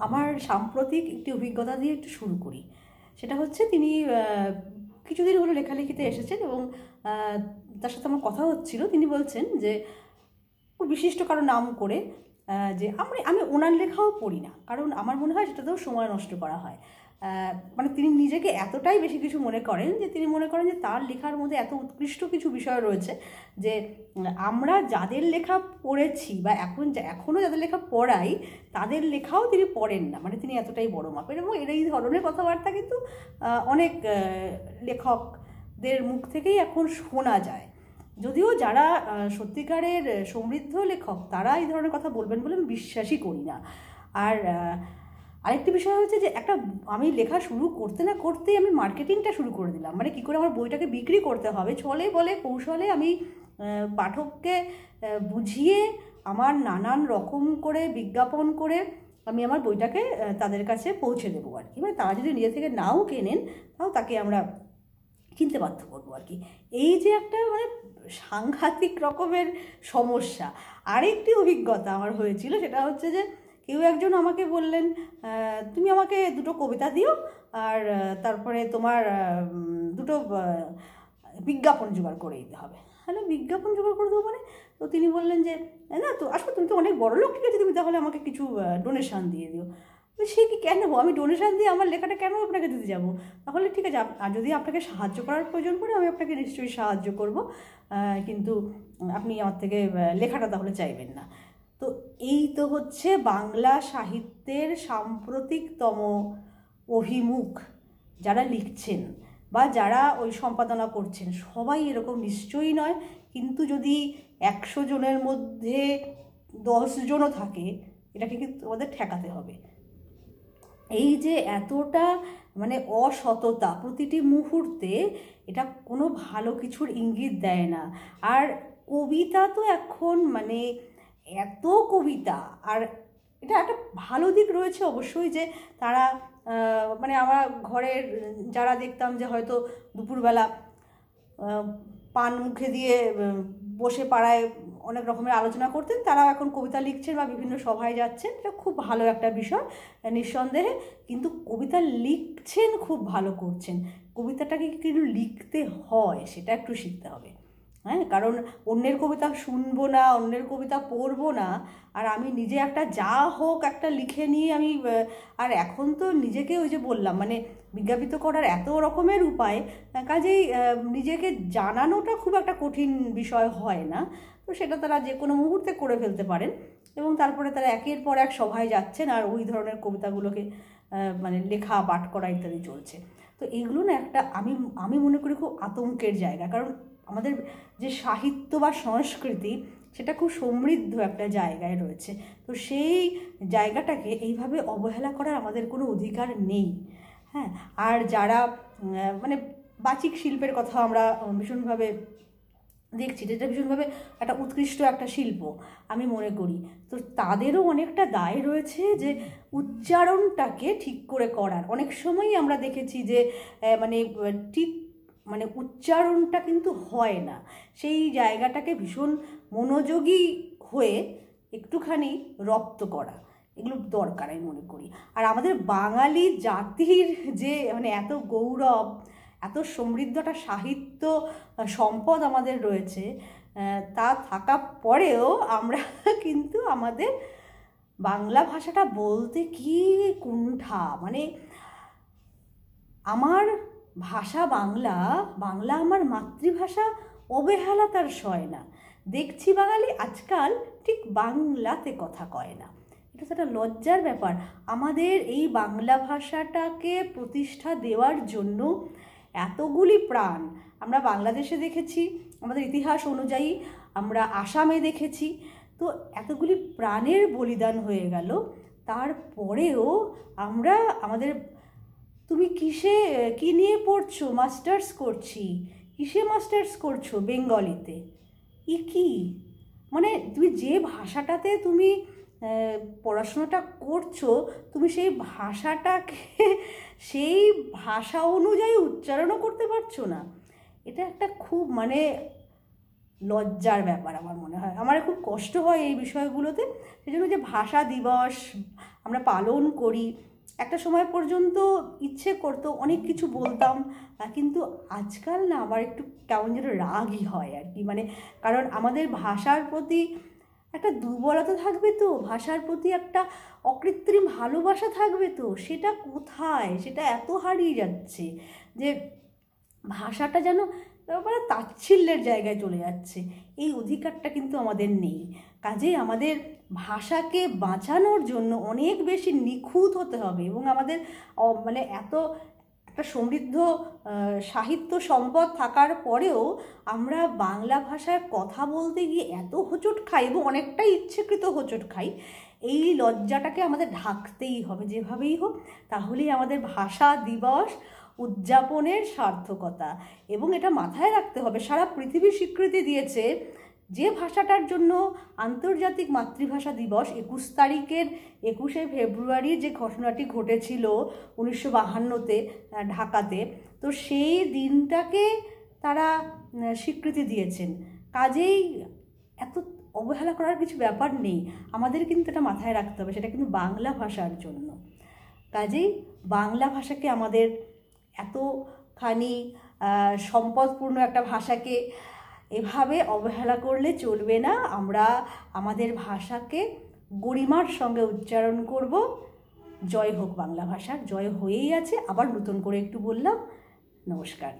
আমার সাম্প্রতিক একটি অভিজ্ঞতা দিয়ে একটু শুরু করি। সেটা হচ্ছে তিনি কিছুদিন হলো লেখালেখিতে এসেছেন এবং তার সাথে আমার কথা হচ্ছিল। তিনি বলছেন যে খুব বিশিষ্ট কারো নাম করে যে আমি ওনার লেখাও পড়ি না, কারণ আমার মনে হয় সেটাতেও সময় নষ্ট করা হয়। মানে তিনি নিজেকে এতটাই বেশি কিছু মনে করেন যে তিনি মনে করেন যে তার লেখার মধ্যে এত উৎকৃষ্ট কিছু বিষয় রয়েছে যে আমরা যাদের লেখা পড়েছি বা এখনও যাদের লেখা পড়াই তাদের লেখাও তিনি পড়েন না। মানে তিনি এতটাই বড় মাপের, এবং এই ধরনের কথাবার্তা কিন্তু অনেক লেখকদের মুখ থেকেই এখন শোনা যায়। যদিও যারা সত্যিকারের সমৃদ্ধ লেখক তারা এই ধরনের কথা বলবেন বলে আমি বিশ্বাসই করি না। আর আরেকটি বিষয় হচ্ছে যে আমি লেখা শুরু করতে না করতেই আমি মার্কেটিংটা শুরু করে দিলাম। মানে কী করে আমার বইটাকে বিক্রি করতে হবে ছলে বলে কৌশলে আমি পাঠককে বুঝিয়ে আমার নানান রকম করে বিজ্ঞাপন করে আমি আমার বইটাকে তাদের কাছে পৌঁছে দেবো আর কি। মানে তারা যদি নিজে থেকে নাও কেনেন তাও তাকে আমরা কিনতে বাধ্য করবো আর কি। এই যে একটা মানে সাংঘাতিক রকমের সমস্যা। আরেকটি অভিজ্ঞতা আমার হয়েছিল, সেটা হচ্ছে যে কেউ একজন আমাকে বললেন তুমি আমাকে দুটো কবিতা দিও আর তারপরে তোমার দুটো বিজ্ঞাপন জোগাড় করে দিতে হবে। হ্যালো, বিজ্ঞাপন জোগাড় করে দেবো মানে? তো তিনি বললেন যে না তো আসলে তুমি তো অনেক বড় লোক, ঠিক আছে তুমি তাহলে আমাকে কিছু ডোনেশান দিয়ে দিও। সে কি কেন, আমি ডোনেশান দিয়ে আমার লেখাটা কেন আপনাকে দিতে যাব? তাহলে ঠিক আছে, আর যদি আপনাকে সাহায্য করার প্রয়োজন পড়ে আমি আপনাকে নিশ্চয়ই সাহায্য করব, কিন্তু আপনি আমার থেকে লেখাটা তাহলে চাইবেন না। তো এই তো হচ্ছে বাংলা সাহিত্যের সাম্প্রতিকতম অভিমুখ। যারা লিখছেন বা যারা ওই সম্পাদনা করছেন সবাই এরকম নিশ্চয়ই নয়, কিন্তু যদি 100 জনের মধ্যে 10 জনও থাকে এটাকে কিন্তু আমাদের ঠেকাতে হবে। এই যে এতটা মানে অসততা প্রতিটি মুহূর্তে, এটা কোনো ভালো কিছুর ইঙ্গিত দেয় না। আর কবিতা তো এখন মানে এত কবিতা, আর এটা একটা ভালো দিক রয়েছে অবশ্যই যে তারা মানে আমার ঘরের যারা দেখতাম যে হয়তো দুপুরবেলা পান মুখে দিয়ে বসে পাড়ায় অনেক রকমের আলোচনা করতেন, তারাও এখন কবিতা লিখছেন বা বিভিন্ন সভায় যাচ্ছেন। এটা খুব ভালো একটা বিষয় নিঃসন্দেহে, কিন্তু কবিতা লিখছেন খুব ভালো করছেন। কবিতাটাকে কিন্তু লিখতে হয় সেটা একটু শিখতে হবে। হ্যাঁ, কারণ অন্যের কবিতা শুনবো না, অন্যের কবিতা পড়বো না, আর আমি নিজে একটা যা হোক একটা লিখে নিয়ে আমি আর এখন তো নিজেকে ওই যে বললাম মানে বিজ্ঞাপিত করার এত রকমের উপায়, কাজেই নিজেকে জানানোটা খুব একটা কঠিন বিষয় হয় না। তো সেটা তারা যে কোনো মুহূর্তে করে ফেলতে পারেন, এবং তারপরে তারা একের পর এক সভায় যাচ্ছেন আর ওই ধরনের কবিতাগুলোকে মানে লেখা পাঠ করা ইত্যাদি চলছে। তো এগুলো না একটা আমি মনে করি খুব আতঙ্কের জায়গা, কারণ আমাদের যে সাহিত্য বা সংস্কৃতি সেটা খুব সমৃদ্ধ একটা জায়গায় রয়েছে। তো সেই জায়গাটাকে এইভাবে অবহেলা করার আমাদের কোনো অধিকার নেই। হ্যাঁ, আর যারা মানে বাচিক শিল্পের কথা আমরা ভীষণভাবে দেখছি, যেটা ভীষণভাবে একটা উৎকৃষ্ট একটা শিল্প আমি মনে করি, তো তাদেরও অনেকটা দায় রয়েছে যে উচ্চারণটাকে ঠিক করে করার। অনেক সময়ই আমরা দেখেছি যে মানে ঠিক মানে উচ্চারণটা কিন্তু হয় না, সেই জায়গাটাকে ভীষণ মনোযোগী হয়ে একটুখানি রপ্ত করা, এগুলো দরকার আমি মনে করি। আর আমাদের বাঙালি জাতির যে মানে এত গৌরব, এত সমৃদ্ধ একটা সাহিত্য সম্পদ আমাদের রয়েছে, তা থাকা পরেও আমরা কিন্তু আমাদের বাংলা ভাষাটা বলতে কি কুণ্ঠা। মানে আমার ভাষা বাংলা, বাংলা আমার মাতৃভাষা, অবহেলা তার সয় না। দেখছি বাঙালি আজকাল ঠিক বাংলাতে কথা কয় না। এটা তো একটা লজ্জার ব্যাপার। আমাদের এই বাংলা ভাষাটাকে প্রতিষ্ঠা দেওয়ার জন্য এতগুলি প্রাণ আমরা বাংলাদেশে দেখেছি, আমাদের ইতিহাস অনুযায়ী আমরা আসামে দেখেছি, তো এতগুলি প্রাণের বলিদান হয়ে গেল, তারপরেও আমরা আমাদের তুমি কী নিয়ে পড়ছো? মাস্টার্স করছি। কিসে মাস্টার্স করছো? বেঙ্গলিতে। কি মানে তুমি যে ভাষাটাতে তুমি পড়াশোনাটা করছো, তুমি সেই ভাষাটাকে সেই ভাষা অনুযায়ী উচ্চারণও করতে পারছো না। এটা একটা খুব মানে লজ্জার ব্যাপার আমার মনে হয়। আমার খুব কষ্ট হয় এই বিষয়গুলোতে। সেই জন্য যে ভাষা দিবস আমরা পালন করি, একটা সময় পর্যন্ত ইচ্ছে করতো অনেক কিছু বলতাম, কিন্তু আজকাল না আমার একটু কেমন যেন রাগই হয় আর কি। মানে কারণ আমাদের ভাষার প্রতি একটা দুর্বলতা থাকবে, তো ভাষার প্রতি একটা অকৃত্রিম ভালোবাসা থাকবে, তো সেটা কোথায়? সেটা এত হারিয়ে যাচ্ছে যে ভাষাটা যেন মানে তাচ্ছিল্যের জায়গায় চলে যাচ্ছে। এই অধিকারটা কিন্তু আমাদের নেই। কাজেই আমাদের ভাষাকে বাঁচানোর জন্য অনেক বেশি নিখুঁত হতে হবে, এবং আমাদের মানে এত একটা সমৃদ্ধ সাহিত্য সম্পদ থাকার পরেও আমরা বাংলা ভাষায় কথা বলতে গিয়ে এত হোঁচট খাই, এবং অনেকটাই ইচ্ছাকৃত হোঁচট খাই। এই লজ্জাটাকে আমাদের ঢাকতেই হবে যেভাবেই হোক, তাহলেই আমাদের ভাষা দিবস উদযাপনের সার্থকতা। এবং এটা মাথায় রাখতে হবে, সারা পৃথিবী স্বীকৃতি দিয়েছে যে ভাষাটার জন্য আন্তর্জাতিক মাতৃভাষা দিবস 21শে ফেব্রুয়ারি যে ঘটনাটি ঘটেছিল 1952-তে ঢাকাতে, তো সেই দিনটাকে তারা স্বীকৃতি দিয়েছেন। কাজেই এত অবহেলা করার কিছু ব্যাপার নেই, আমাদের কিন্তু এটা মাথায় রাখতে হবে, সেটা কিন্তু বাংলা ভাষার জন্য। কাজেই বাংলা ভাষাকে আমাদের এতখানি সম্পদপূর্ণ একটা ভাষাকে এভাবে অবহেলা করলে চলবে না। আমরা আমাদের ভাষাকে গরিমার সঙ্গে উচ্চারণ করব। জয় হোক বাংলা ভাষার, জয় হয়েই আছে, আবার নতুন করে একটু বললাম। নমস্কার।